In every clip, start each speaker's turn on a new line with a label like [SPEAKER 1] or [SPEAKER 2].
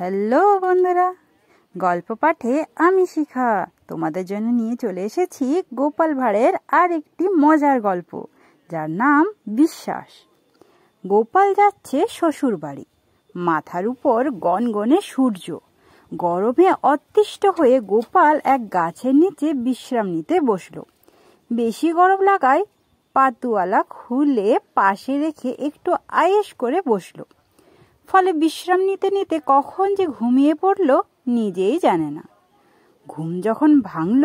[SPEAKER 1] Hello বন্ধুরা, গল্প পাঠে আমি শিখা তোমাদের জন্য নিয়ে চলে এসেছি গোপাল ভাঁড়ের আর একটি মজার গল্প, যার নাম বিশ্বাস। গোপাল যাচ্ছে শ্বশুর বাড়ি। মাথার উপর গনগনে সূর্য। গরমে অতিষ্ঠ হয়ে গোপাল এক গাছের নিচে বিশ্রাম নিতে বসল। বেশি গরম লাগায় পাতুয়ালা খুলে পাশে রেখে একটু আয়েশ করে বসল। ফলে বিশ্রাম নিতে নিতে কখন যে ঘুমিয়ে পড়ল নিজেই জানে না। ঘুম যখন ভাঙল,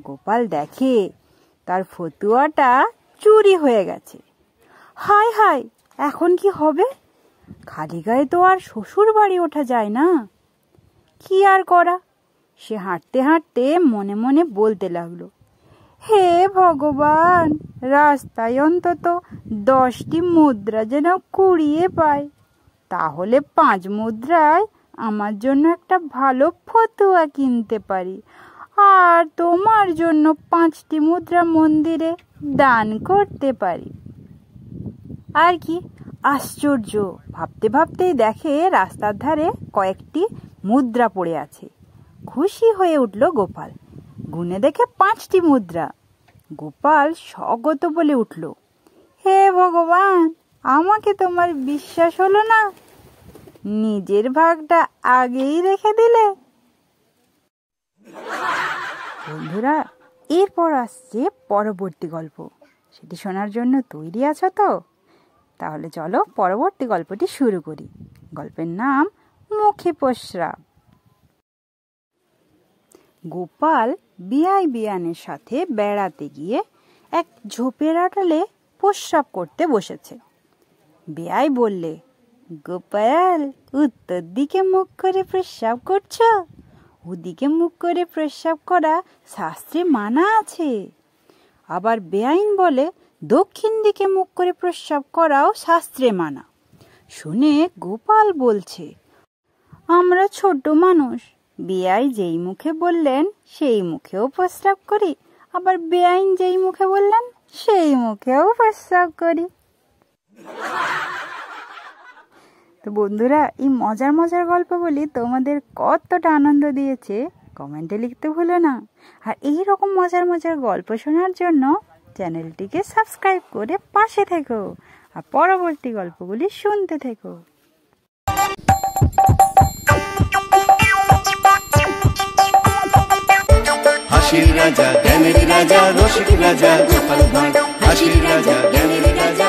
[SPEAKER 1] গোপাল দেখে তার ফতুয়াটা চুরি হয়ে গেছে। হায় হায়, এখন কি হবে? খালি গায়ে তো আর শ্বশুর বাড়ি ওঠা যায় না। কি আর করা? সে হাঁটতে হাঁটতে মনে মনে বলতে লাগলো, হে ভগবান, রাস্তায় অন্তত 10টি মুদ্রা যেন কুড়িয়ে পায়, তাহলে 5 মুদ্রায় আমার জন্য একটা ভালো ফতুয়া কিনতে পারি, আর তোমার জন্য 5টি মুদ্রা মন্দিরে দান করতে পারি। আর কি আশ্চর্য! ভাবতে ভাবতেই দেখে রাস্তার ধারে কয়েকটি মুদ্রা পড়ে আছে। খুশি হয়ে উঠল গোপাল। গুনে দেখে 5টি মুদ্রা। গোপাল স্বগত বলে উঠল, হে ভগবান, আমাকে তোমার বিশ্বাস হলো না? নিজের ভাগটা আগেই রেখে দিলে। বন্ধুরা, এরপর আসছে পরবর্তী গল্প। সেটি শোনার জন্য তৈরি আছো তো? তাহলে চলো পরবর্তী গল্পটি শুরু করি। গল্পের নাম মুখে প্রস্রাব। গোপাল বিয়াই বিয়ানের সাথে বেড়াতে গিয়ে এক ঝোপের আড়ালে প্রস্রাব করতে বসেছে। বেয়াই বললে, গোপাল, উত্তর দিকে মুখ করে প্রস্রাব করছো? ওদিকে মুখ করে প্রস্রাব করা শাস্ত্রে মানা আছে। আবার বেআইন বলে, দক্ষিণ দিকে মুখ করে প্রস্রাব করাও শাস্ত্রে মানা। শুনে গোপাল বলছে, আমরা ছোট মানুষ, বেআই যেই মুখে বললেন সেই মুখেও প্রস্রাব করি, আবার বেআইন যেই মুখে বললেন সেই মুখেও প্রস্রাব করি। তো বন্ধুরা, এই মজার মজার গল্পগুলি তোমাদের কতটা আনন্দ দিয়েছে কমেন্টে লিখতে ভুলো না। আর এইরকম মজার মজার গল্প শোনার জন্য চ্যানেলটিকে সাবস্ক্রাইব করে পাশে থেকো, আর পরবর্তী গল্পগুলি শুনতে থেকো।
[SPEAKER 2] হাসির রাজা, জ্ঞানের রাজা, রসিক রাজা গোপাল ভাঁড়। হাসির রাজা, জ্ঞানের রাজা,